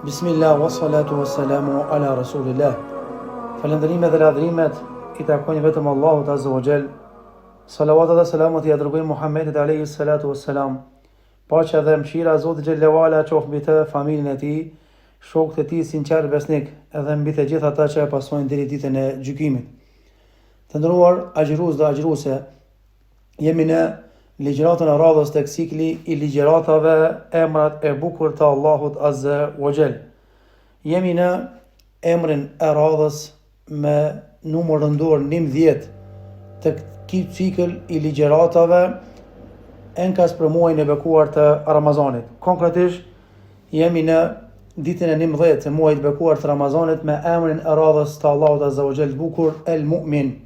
Bismillah, wa salatu wa salamu ala rasulillah. Falëndërimet dhe ladhrimet i takojnë vetëm Allahut Azza wa Jall. Salavatat dhe selamat i dërgojmë Muhammedit alayhi salatu wassalam. Paqja dhe mëshira e Zotit xhallahu ala qoftë mbi të, familjen e tij, shokët e tij sinqer besnik, edhe mbi të gjithë ata që e pasojnë deri ditën e gjykimit. Të nderuar agjërues dhe agjëruese, jemi në ligjëratën e radhës tek cikli i ligjëratave emrat e bukur të Allahut Azza wa Jall. Jemi në emrin e radhës me numër rëndor 19 të këtij cikël i ligjëratave enkas për muajin e bekuar të Ramazanit. Konkretisht jemi në ditën e 19 të muajit të bekuar të Ramazanit me emrin e radhës të Allahut Azza wa Jall bukur El Mu'min,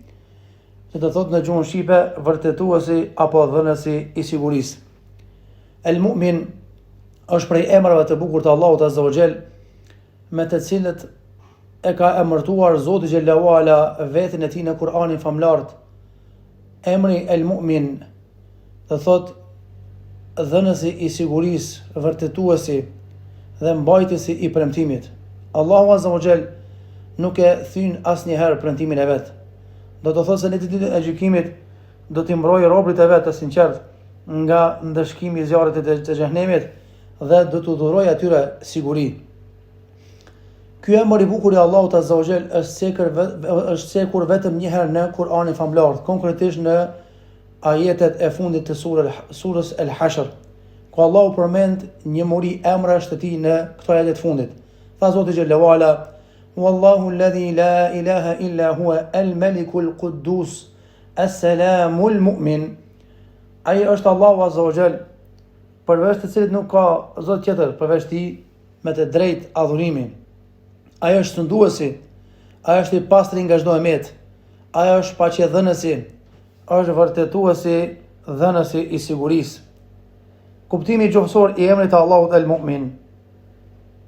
që të thotë në gjuhën shqipe vërtetuesi apo dhënësi i sigurisë. El Mu'min është prej emrave të bukur të Allahut Azza wa Jall, me të cilët e ka emërtuar Zoti xhallahu ala veten e tij në Kur'anin famlar. Emri El Mu'min do thotë dhënësi i sigurisë, vërtetuesi dhe mbajtësi i premtimit. Allahu Azza wa Jall nuk e thyn asnjëherë premtimin e vet. Do të thotë se në ditën e gjykimit do t'i mbrojë robërit e vet të sinqert nga ndëshkimi i zjarrit të xhenemit dhe do t'u dhurojë atyre siguri. Ky emër i bukur i Allahut Azza wa Jall është sekur vetëm një herë në Kur'anin famlar, konkretisht në ajetet e fundit të surës El Hashr, ku Allahu përmend një muri emrash të tij në këto ajetet fundit. Tha Zoti xhallahu ala: Wallahu alladhi la ilaha illa huwa al-malikul quddus as-salamul mu'min. Ai është Allahu Azza wa Jall, përveç të cilit nuk ka zot tjetër përveç tij me të drejtë adhurimin. Ai është shënduesi, ai është i pastri nga çdo emet, ai është paqedhënësi, është vërtetuesi, dhënësi i sigurisë. Kuptimi gjuhësor i emrit të Allahut El Mu'min.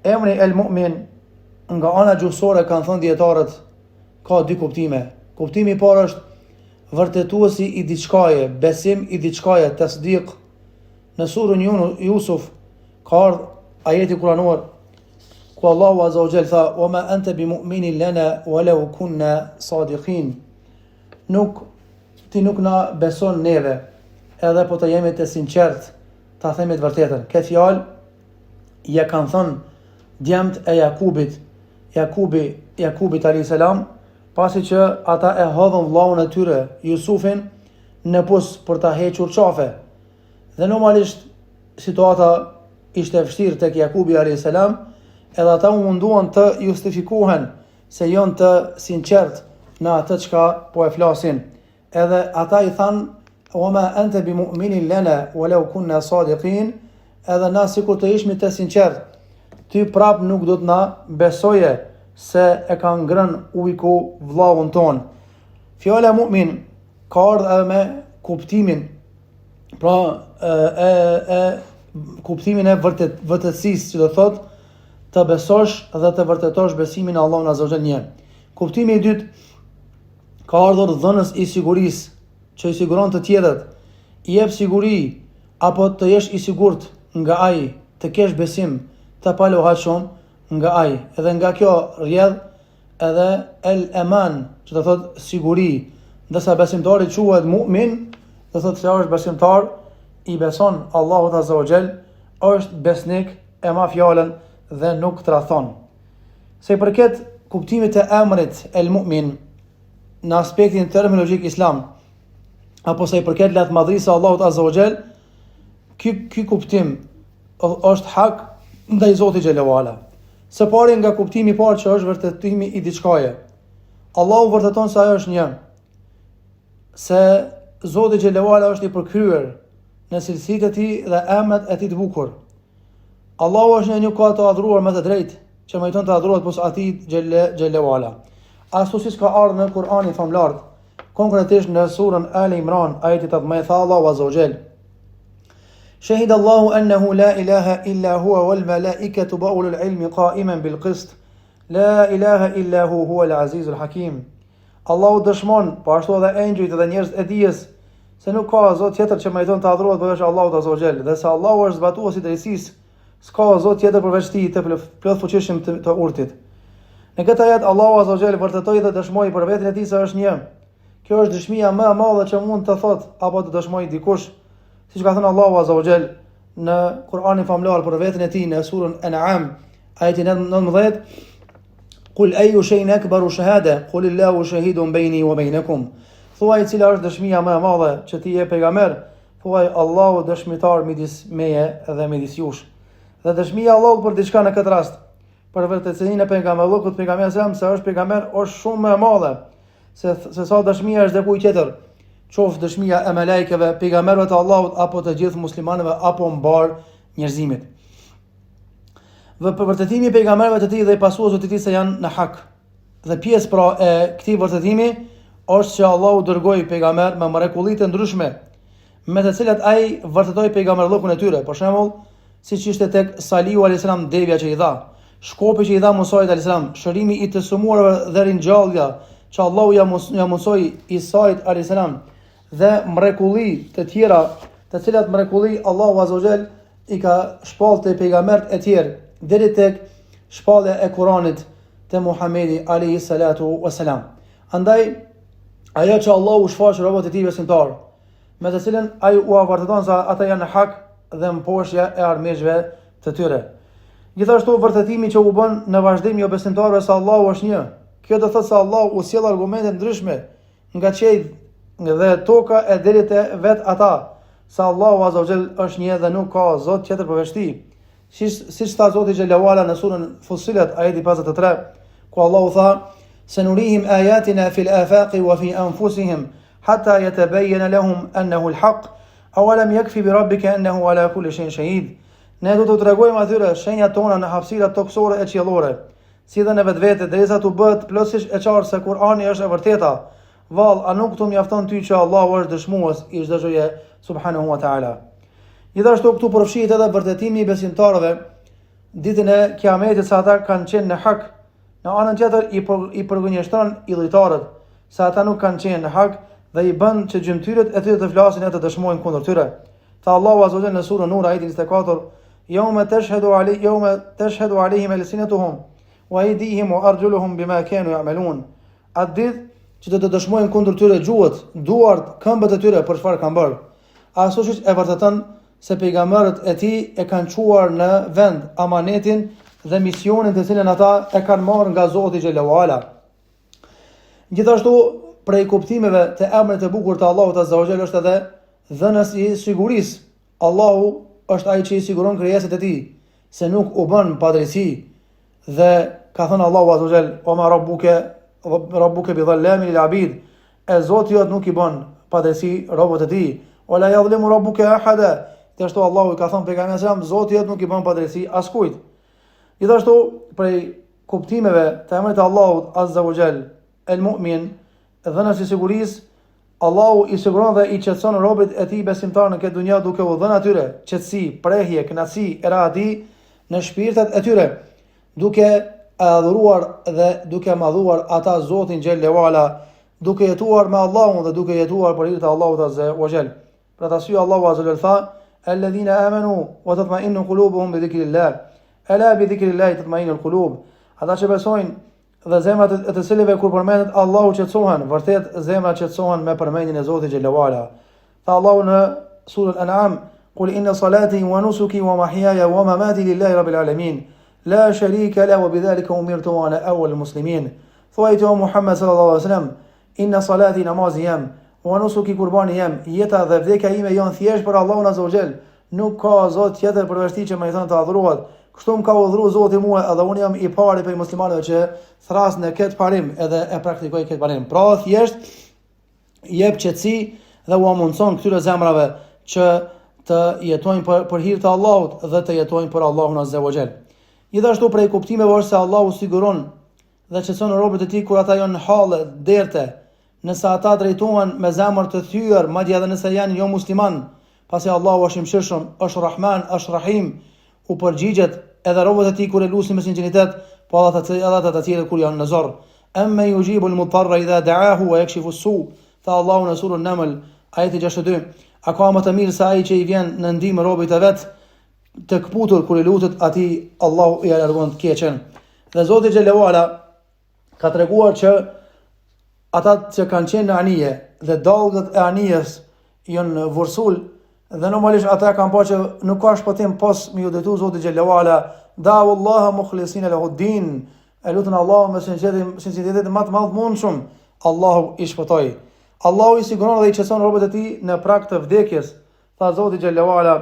Emri El Mu'min nga ana gjuhësore kanë thënë dietarët ka dy kuptime. Kuptimi i parë është vërtetuesi i diçkaje, besim i diçkaje, tasdiq. Në surën Yusuf ka ardhur ajeti kuranor ku Allahu Azza wa Jall tha: "Wa ma anta bimu'minin lana walau kunna sadiqin." Ti nuk na beson neve, edhe po të jemi të sinqert, ta themi të vërtetën. Këtë fjalë ja kanë thënë djemt e Jakubit alayhis salam, pasi që ata e hodhën vllaun e tyre Jusufin në pus për ta hequr qafe. Dhe normalisht situata ishte e vështirë tek Jakubi alayhis salam, edhe ata u munduan të justifikohen se janë të sinqert në atë çka po e flasin. Edhe ata i thanë: "Wa ma anta bimu'minin lana walau kunna sadiqin." Edhe na sikur të ishmi të sinqert, ty prap nuk do të na besoje se e ka ngrën ujku vllaun ton. Fjala mu'min ka ardhur edhe me kuptimin, kuptimin e vërtetësisë, që do thotë të besosh dhe të vërtetosh besimin në Allahun Azza wa Jall. Kuptimi i dytë ka ardhur dhënës i sigurisë, që i siguron të tjerët, i jep siguri apo të jesh i sigurt nga ai, të kesh besim, të palohatshëm nga ai. Edhe nga kjo rrjedh edhe el eman, që do thotë siguri. Ndërsa besimtari quhet mu'min, do thotë se është besimtar, i beson Allahut Azza wa Jall, është besnik, e ma fjalën dhe nuk tradhon. Se i përket kuptimit të emrit El Mu'min në aspektin terminologjik islam, apo se i përket latmadhrisë Allahut Azza wa Jall, ky kuptim është hak ndaj Zotit xhallahu ala. Së pari nga kuptimi i parë që është vërtetimi i diçkaje. Allahu vërteton se ajo është një, se Zoti xhallahu ala është i përkryer në cilësitë e tij dhe emrat e tij të bukur. Allahu është një ka të adhuruar me të drejtë, që meriton të adhurohet pos atij xhallahu ala. Ashtu siç ka ardhur në Kur'anin famlar, konkretisht në surën Ali Imran, ajeti 18, tha Allahu Azza wa Jall: "Shahida Allahu annahu la ilaha illa huwa wal malaikatu wa ulul ilmi qa'iman bil qist. La ilaha illa huwa al azizul hakim." Allahu dëshmon, po ashtu edhe engjëjt dhe njerëzit e dijes, se nuk ka zot tjetër që meriton të adhurohet përveç Allahut Azza wa Jall, dhe se Allahu është zbatuesi i drejtësisë, s'ka Zot tjetër përveç Tij të plot fuqishëm të urtit. Në këtë ajet Allahu Azza wa Jalla vërtetoi dhe dëshmoi për veten e Tij se është një. Kjo është dëshmia më e madhe që mund të thot apo të dëshmojë dikush, siç ka thënë Allahu Azza wa Jalla në Kur'anin famlar për veten e Tij në surën An'am, ajeti 19: Qul ayyu shay'in akbaru shahada, qul Allahu shahidun bayni wa baynakum. Thuaj cila është dëshmia më e madhe që ti je pejgamber, thuaj Allahu dëshmitar midis meje dhe midis jush. Dhe dëshmia e Allahut për diçka në këtë rast, për vërtetësinë e pejgamberit, pejgamberi sa është pejgamber, është shumë më e madhe se sa dëshmia është diku tjetër. Qoftë dëshmia e melekëve, pejgamberëve të Allahut apo të gjithë muslimanëve apo mbar njerëzimit. Dhe për vërtetimi e pejgamberëve të Tij dhe pasuesve të Tij se janë në hak. Dhe pjesë pra e këtij vërtetimi është që Allahu dërgoi pejgamber me mrekulli të ndryshme, me të cilat ai vërtetoi pejgamberllëkun e tyre. Për shembull, siç ishte tek Salihu alayhis salam devja që i dha, shkopi që i dha Musait alayhis salam, shërimi i të sëmurëve dhe ringjallja që Allahu ja mësoi Isait alayhis salam, dhe mrekulli të tjera, të cilat mrekulli Allahu Azza wa Jall i ka shpallë te pejgambert e tjerë, deri tek shpallja e Kuranit te Muhamedi alayhis salatu wassalam. Andaj ajo që Allahu shfaq robët e Tij besimtar, me të cilën ai u vërteton se ata janë në hak dhe mposhja e armiqve të tyre. Gjithashtu vërtetimi që u bën në vazhdim jo besimtarëve se Allahu është një. Kjo do thotë se Allahu u sjell argumente ndryshme nga qielli dhe toka e deri te vet ata, se Allahu Azza wa Jall është një dhe nuk ka Zot tjetër përveç Tij. Siç tha Zoti xhallahu ala në surën Fussilat ajeti 53, ku Allahu tha: "Sanurihim ayatina fil afaqi wa fi anfusihim hatta yatabayyana lahum annahu al-haq, awalam yakfi bi rabbika annahu ala kulli shay'in shahid." Ne do t'u tregojmë atyre shenjat tona në hapësirat toksore e qiellore, si dhe në vetvete, derisa t'u bëhet plotësisht e qartë se Kur'ani është e vërteta. Vallë, a nuk të mjafton ty që Allahu është dëshmues i çdo gjëje subhanahu wa ta'ala. Gjithashtu këtu përfshihet edhe vërtetimi i besimtarëve ditën e Kiametit se ata kanë qenë në hak. Në anën tjetër i përgënjeshton idhujtarët se ata nuk kanë qenë në hak dhe i bën që gjymtyrët e tyre të flasin e të dëshmojnë kundër tyre. Tha Allahu Azza wa Jalla në surën Nur ajeti 24: "Yawma tashhadu alayhim alsinatuhum wa aydihim wa arjuluhum bima kanu ya'malun." Atë ditë që do të dëshmojnë kundër tyre gjuhët, duart, këmbët e tyre për çfarë kanë bërë. Ashtu siç e vërteton se pejgamberët e Tij e kanë çuar në vend amanetin dhe misionin të cilën ata e kanë marrë nga Zoti xhallahu ala. Gjithashtu prej kuptimeve të emrit të bukur të Allahut Azza wa Jalla është edhe dhënës i sigurisë. Allahu është ai që i siguron krijesat e Tij se nuk u bën padrejti, dhe ka thënë Allahu Azza wa Jalla: "O ma rabbuka bi dhallamin lil abid." E Zoti jot nuk i bën padrejti robët e Tij. "O la yadhlimu rabbuka ahada." Gjithashtu Allahu i ka thënë pejgamberit sallallahu alajhi wasallam: "Zoti jot nuk i bën padrejti askujt." Gjithashtu prej kuptimeve të emrit të Allahut Azza wa Jall, El Mu'min, dhënës i sigurisë, Allahu i siguron dhe i qetëson robët e Tij besimtar në këtë dunja duke u dhënë atyre qetësi, prehje, kënaqësi e rahati në shpirtat e tyre, duke adhuruar dhe duke madhuar ata Zotin xhallahu ala, duke jetuar me Allahun dhe duke jetuar për hir të Allahut Azza wa Jall. Për ta thënë Allahu Azza wa Jall tha: "Alladhina amanu wa tatma'innu qulubuhum bi dhikrillah." Ala bi dhikrillah tatma'innu al-qulub. Ata që besojnë dhe zemrat e të cilëve kur përmendet Allahu qetësohen, vërtet zemrat qetësohen me përmendjen e Zotit xhallahu ala. Tha Allahu në surën An'am: "Qul inna salati wa nusuki wa mahyaya wa mamati lillahi rabbil alamin, la sharika lahu wa bidhalika umirtu wa ana awwalul muslimin." Thuaj o Muhammed sallallahu alaihi wasallam: "Inna salati namazi jam, wa nusuki qurbani jam." Jeta dhe vdekja ime janë thjesht për Allahun Azza wa Jall. Nuk ka Zot tjetër përveç Tij që më i thon të adhurohet. Kështu më ka udhëruar Zoti mua edhe unë jam i pari për muslimanëve që thras në këtë parim edhe e praktikoj këtë parim. Pra thjesht jep qetësi dhe u mundson këtyre zemrave që të jetojnë për hir të Allahut dhe të jetojnë për Allahun Azza wa Jall. Gjithashtu prej kuptimeve është se Allahu siguron dhe qetëson robët e Tij kur ata janë në halle derte, nëse ata drejtohen me zemër të thyer, madje edhe nëse janë jo musliman, pasi Allahu është i mëshirshëm, është Rahman, është Rahim, u përgjigjet edhe robët e Tij kur e lusin me sinqeritet, po ata të tjerë kur janë në zorr. Amma yujibu al-mutarra idha da'ahu wa yakshifu as-su. Tha Allahu në surën Naml, ajeti 62: "A ka më të mirë se ai që i vjen në ndihmë robët e vet të kputur kur i lutet atij, Allahu i largon të keqen. Dhe Zoti xhallahu ala ka treguar që ata që kanë qenë në anije dhe dallgët e anijes janë vërsul, dhe normalisht ata kanë pa që nuk ka shpëtim pas me ju detu Zoti xhallahu ala, da'u Allah mukhlisina lahu din, e lutën Allahu me sinqeritet më të madh mundshëm, Allahu i shpëtoi. Allahu i siguron dhe i qeson robët e tij në prag të vdekjes. Tha Zoti xhallahu ala: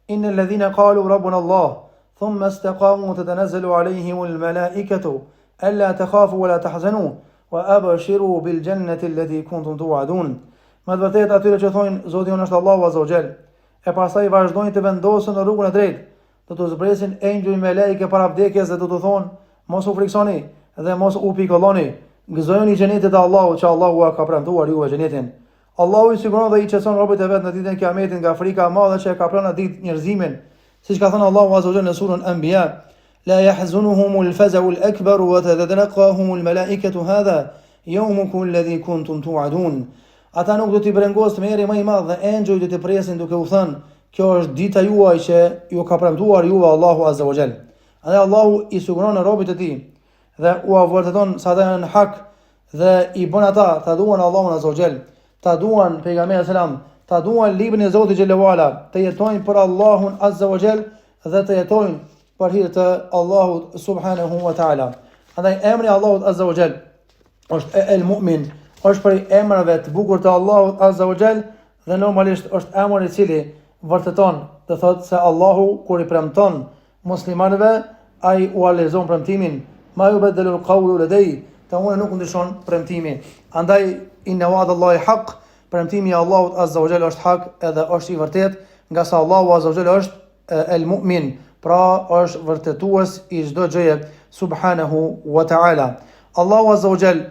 innal ladhina qalu rabbuna Allah thumma istaqamu tatanazzalu alayhimul malaikatu alla takhafu wa la tahzanu wa abshiru bil jannati allati kuntum tu'adun. Me të vërtetë atyre që thonë Zoti jonë është Allahu azza wa jall, e pastaj vazhdojnë të vendosen në rrugën e drejtë, do të zbresin engjëj me lejke para vdekjes dhe do të thonë: mos u friksoni dhe mos u pikëlloni, gëzojeni xhenetin e Allahut që Allahu ka premtuar juve xhenetin. Allahu i siguron dhe i qeson robët e vet në ditën e Kiametit nga frika e madhe që e ka pranë ditë njerëzimin, siç ka thënë Allahu azza wa jalla në surën Anbiya: la yahzunuhumul faza'ul akbar wa tatanaqahumul malaikatu hadha yawmukum alladhi kuntum tu'adun. Ata nuk do t'i brengos të merri më i madh dhe engjëj do t'i presin duke u thënë: kjo është dita juaj që ju ka premtuar juve Allahu azza wa jall. Dhe Allahu i siguron robët e tij dhe u vërteton se ata janë hak dhe i bën ata ta duan Allahun azza wa jall, ta duan pejgamberin selam, ta duan librin e Zotit xhallahu ala, të jetojnë për Allahun azza wa jall dhe të jetojnë për hir të Allahut subhanahu wa taala. Andaj emri Allahut azza wa jall është el mu'min, është për emrave të bukur të Allahut azza wa jall dhe normalisht është emri i cili vërteton të thotë se Allahu kur i premton muslimanëve, ai u alezon premtimin: ma yubaddalu al-qawlu ladai, ta unë nuk ndryshon premtimi. Andaj inna wa'dallahi haq, premtimi i Allahut azza wa jall është hak edhe është i vërtet, nga sa Allahu azza wa jall është el mu'min, pra është vërtetues i çdo gjëje subhanahu wa ta'ala. Allahu azza wa jall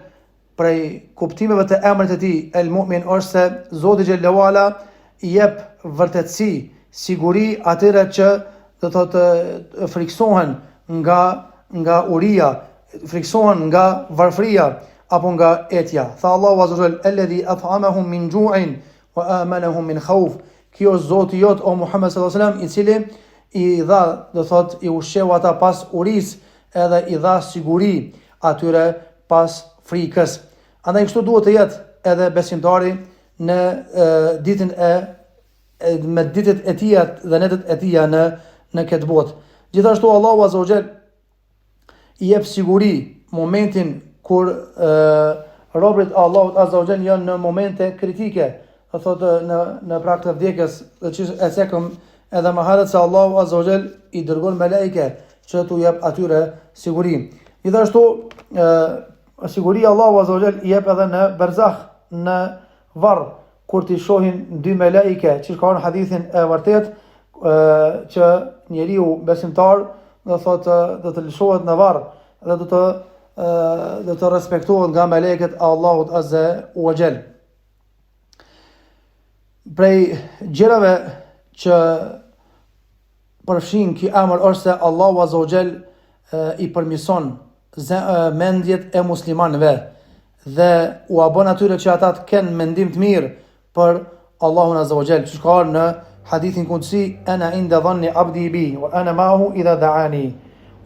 prej kuptimeve të emrit të tij el mu'min është se Zoti xhallahu ala i jep vërtetësi, siguri atyre që do të thotë friksohen nga uria, friksohen nga varfëria apo nga etja. Tha Allahu azza wa jall: alladhi at'amahum min ju'in wa amanahum min khawf. Kjo është Zoti jot o Muhammed sallallahu alaihi wasallam, i cili i dha, do thotë i ushqeu ata pas uris, edhe i dha siguri atyre pas frikës. Andaj kështu duhet të jetë edhe besimtari në ditën me ditët e tija dhe netët e tija në këtë botë. Gjithashtu Allahu azza wa jall i jep siguri momentin kur robërit Allahut azza wa jall janë në momente kritike, do thotë në prag të vdekjes, dhe që e cekëm edhe më herët se Allahu azza wa jall i dërgon meleke që t'u jep atyre siguri. Gjithashtu siguria Allahu azza wa jall i jep edhe në berzakh, në varr, kur t'i shohin dy meleke, që ka në hadithin e vërtet që njeriu besimtar do të lëshohet në varr dhe do të respektohet nga meleket e Allahut azza wa jall. Prej gjërave që përfshin ky emër është se Allahu azza wa jall i përmirëson mendjet e muslimanëve dhe u bën atyre që ata të kenë mendim të mirë për Allahun azza wa jall, që ka në hadithin kundsi: ana inda dhanni abdi bi wa ana ma'ahu idha da'ani.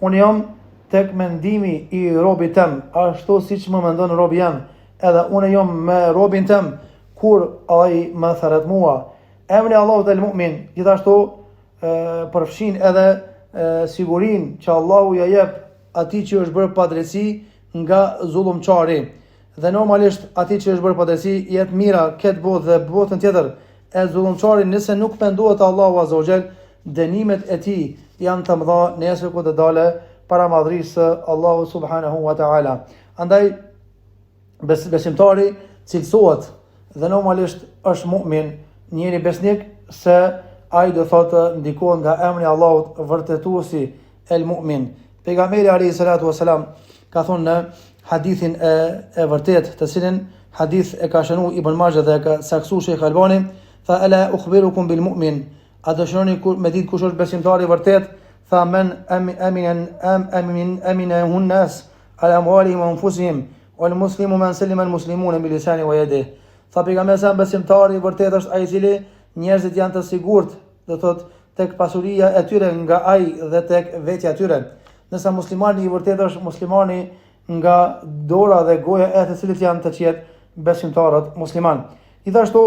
Unë jam tek mendimi i robit tem, ashtu siç më mendon robi jam, edhe unë jam me robin tem kur ai më thret mua. Emri Allahut el mu'min gjithashtu përfshin edhe sigurin që Allahu ja jep atij që është bërë padrejti nga zullumçari. Dhe normalisht atij që është bërë padrejti jet mira këtë botë dhe botën tjetër. E zullumçari nëse nuk pendohet Allahu azza wa jall, dënimet e tij janë të mëdha nesër kur të dalë para madhrisë së Allahu subhanahu wa ta'ala. Andaj besimtari cilësohet dhe normalisht është mu'min, njëri besnik, se ai do thotë ndikohet nga emri Allahut vërtetuesi el mu'min. Pejgamberi alayhi salatu wasalam ka thonë në hadithin e vërtet, të cilin hadith e ka shënuar Ibn Majah dhe e ka saksuar Sheikh Albani, tha: ala ukhbirukum bil mu'min, a dëshironi me ditë kush është besimtari i vërtet? Tha: men amina nas ala amwalihim wa anfusihim wal muslimu man salima al muslimuna bi lisani wa yadihi. Tha pejgamberi sa besimtari i vërtet është ai i cili njerëzit janë të sigurt, do thotë tek pasuria e tyre nga ai dhe tek vetja e tyre. Nëse muslimani i vërtet është muslimani nga dora dhe goja e të cilit janë të qetë besimtarët musliman. Gjithashtu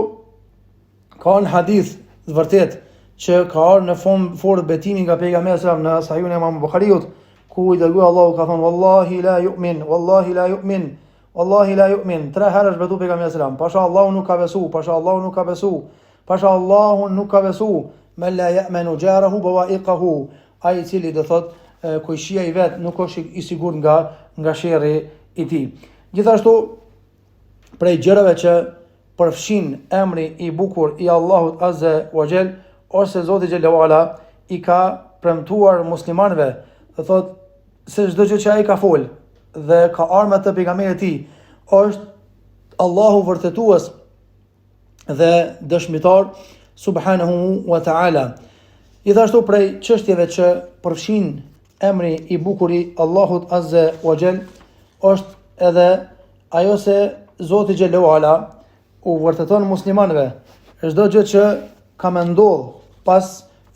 ka në hadith të vërtet që ka ardhur në fort betimi nga pejgamberi sallallahu alajhi wasallam në Sahihun e Imam Buhariut, ku i dërguar Allahu ka thonë wallahi la yu'min, wallahi la yu'min, wallahi la yu'min. 3 herë është betu pejgamberi sallallahu alajhi wasallam. Pasha Allahu nuk ka besu, pasha Allahu nuk ka besu, pasha Allahu nuk ka besu. Men la ya'manu jarahu bawa'iqahu. Ai i cili do thot kujshia i vet nuk është i sigurt nga sherri i tij. Gjithashtu prej gjërave që përfshin emri i bukur i Allahut Azza wa Jall, ose Zoti xhallahu ala i ka premtuar muslimanëve, do thot se çdo gjë që ai ka fol dhe ka armë të pejgamberit e tij është Allahu vërtetues dhe dëshmitar subhanahu wa ta'ala. Gjithashtu prej çështjeve që përfshin emri i bukur i Allahut Azza wa Jall është edhe ajo se Zoti xhallahu ala u vërteton muslimanëve çdo gjë që ka më ndodhur pas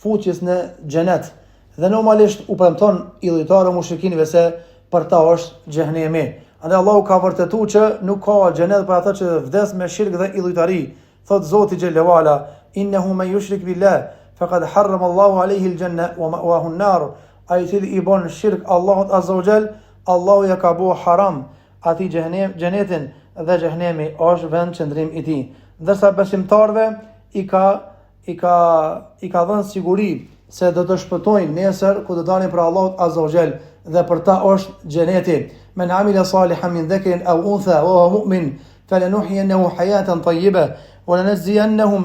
futjes në xhenet, dhe normalisht u premton idhujtarë mushrikinëve se për ta është xhehenemi. Andaj Allahu ka vërtetuar që nuk ka xhenet për ata që vdes me shirk dhe idhujtari. Thot Zoti xhallahu ala innahu man yushrik billah faqad harrama Allahu alayhi al-janna wa ma'wahu an-nar. Ai cili i bën shirk Allahut Azza wa Jall, Allahu ja ka bëu haram atij xhenetin dhe xhehenemi është vend qëndrim i tij. Ndërsa besimtarëve i ka dhënë siguri se do të shpëtojnë nesër ku do dalin për Allahut Azza wa Jall, dhe për ta është xheneti. Men amila salihan min dhakarin aw untha wa huwa mu'min falanuhyiyannahu hayatan tayyibah wa lanajziyannahum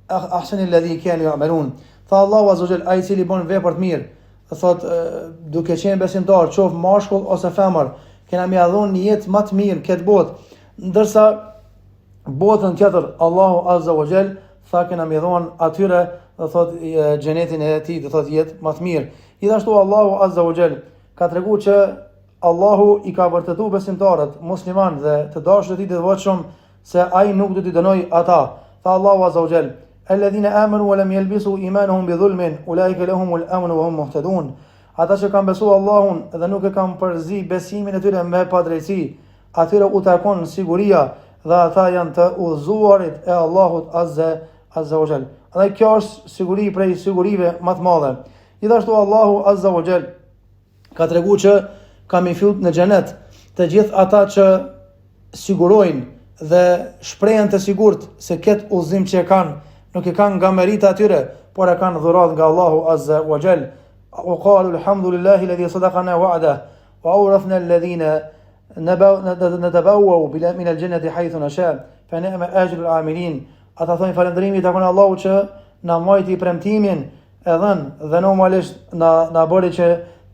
ahsana alladhi kanu ya'malun. Fa Allahu Azza wa Jall, ai i cili bën vepra të mirë, thot duke qenë besimtar, qof mashkull ose femër, kena më dhënë një jetë më të mirë këtë botë, ndërsa botën tjetër Allahu Azza wa Jall tha kena më dhënë atyre, do thot xhenetin e tij, do thot jetë më të mirë. Gjithashtu Allahu Azza wa Jall ka treguar që Allahu i ka vërtetuar besimtarët musliman dhe të dashurët e tij të devotshëm se ai nuk do t'i dënoj ata. Tha Allahu Azza wa Jall alladhina amanu wa lam yalbisu imanuhum bi dhulmin ulaika lahumul amnu wa hum muhtadun. Ata që kanë besuar Allahun dhe nuk e kanë përzi besimin e tyre me padrejti, atyre u takon siguria dhe ata janë të udhëzuarit e Allahut Azza wa Jall. Dhe kjo është siguri prej sigurive më të mëdha. Gjithashtu Allahu Azza wa Jall ka treguar që ka mi fut në xhenet të gjithë ata që sigurojnë dhe shprehen të sigurt se këtë udhëzim që e kanë nuk e kanë nga merita atyre, por e kanë dhuratë nga Allahu Azza wa Jall. Wa qalu alhamdulillahi alladhi sadaqana wa'dahu wa awrathna alladhina natabawwa'u min al-jannati haythu nasha fa ni'ma ajrul 'amilin. Ata thonë falënderimi i takon Allahut që na mojti premtimin e dhënë dhe normalisht na bëri që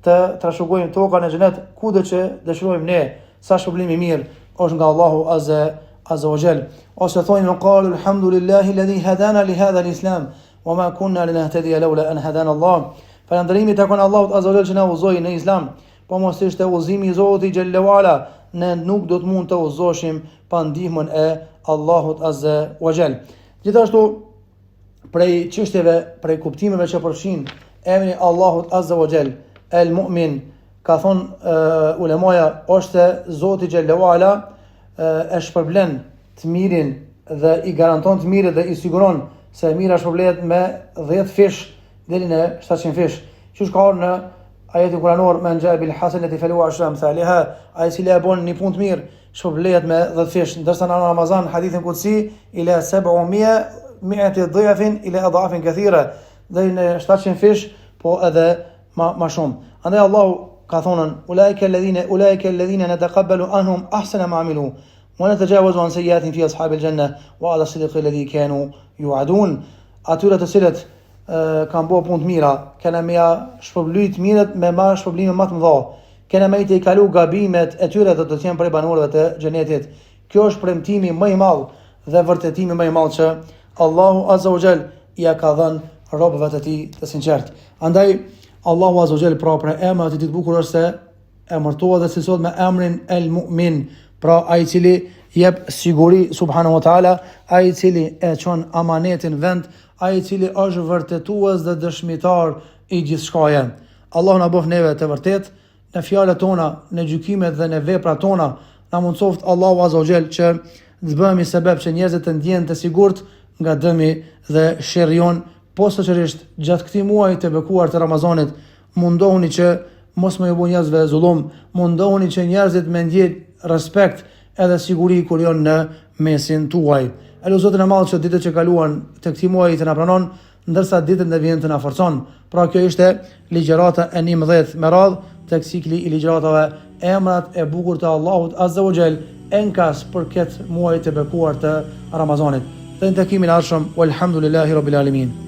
të trashëgojmë tokën e xhenet kudo që dëshirojmë ne. Sa shpërblim i mirë është nga Allahu Azza wa Jall. Ose thonë qalu alhamdulillahi alladhi hadana li hadha al-islam wa ma kunna linahtadiya lawla an hadana Allah. Falënderimi takon Allahut Azza wa Jall që na udhëzoi në Islam, po mos ishte udhëzimi i Zotit xhallahu ala, ne nuk do të mund të udhëzoheshim pa ndihmën e Allahut Azza wa Jall. Gjithashtu prej çështjeve, prej kuptimeve që përfshin emri Allahut Azza wa Jall, El Mu'min, ka thonë ulemaja, është Zoti xhallahu ala e shpërblen të mirin dhe i garanton të mirë dhe i siguron se mira shpërblet me 10 fish deri në 700 fish. Që ka në ajetin kuranor men jaa bil hasanati falahu ashru amsalha, ai cili e bën një punë të mirë shpërblet me 10 fish, ndërsa në Ramazan hadithin qudsi ila 700 dhifin ila adhafin kathira, deri në 700 fish, po edhe ma shumë. Andaj Allahu ka thonën ulaika alladhina nataqabbalu anhum ahsana ma amilu wa natajawazu an sayyi'atin fi ashabil janna wa ala sidqi alladhi kanu yu'adun. Atyre të cilët kanë bërë punë të mira, kanë më shpërblyt mirët me më shpërblime më të mëdha, kanë më të kalu gabimet e tyre dhe do të jenë prej banorëve të xhenetit. Kjo është premtimi më i madh dhe vërtetimi më i madh që Allahu Azza wa Jall ja ka dhënë robëve të tij të sinqert. Andaj Allahu Azza wa Jall pra për emrat e tij të bukur është se emërtohet dhe cilësohet me emrin El Mu'min, pra ai i cili jep siguri subhanahu wa taala, ai i cili e çon amanetin vend, ai i cili është vërtetues dhe dëshmitar i gjithçkaje. Allahu na bëf neve të vërtet në fjalët tona, në gjykimet dhe në veprat tona. Na mundsoft Allahu Azza wa Jall që të bëhemi sebeb që njerëzit të ndjehen të sigurt nga dëmi dhe sherri jon. Posaçërisht gjatë këtij muaji të bekuar të Ramazanit, mundohuni që mos më ju bëni njerëzve zullum, mundohuni që njerëzit me ndjen respekt edhe siguri kur janë në mesin tuaj. Elu Zotin e Madh që ditët që kaluan të këtij muaji të na pranon, ndërsa ditët e vijnë të na forcon. Pra kjo ishte ligjërata e 11 me radhë tek cikli i ligjëratave Emrat e bukur të Allahut Azza wa Jall, enkas për këtë muaj të bekuar të Ramazanit. Dhe në takimin e ardhshëm, walhamdulillahi rabbil alamin.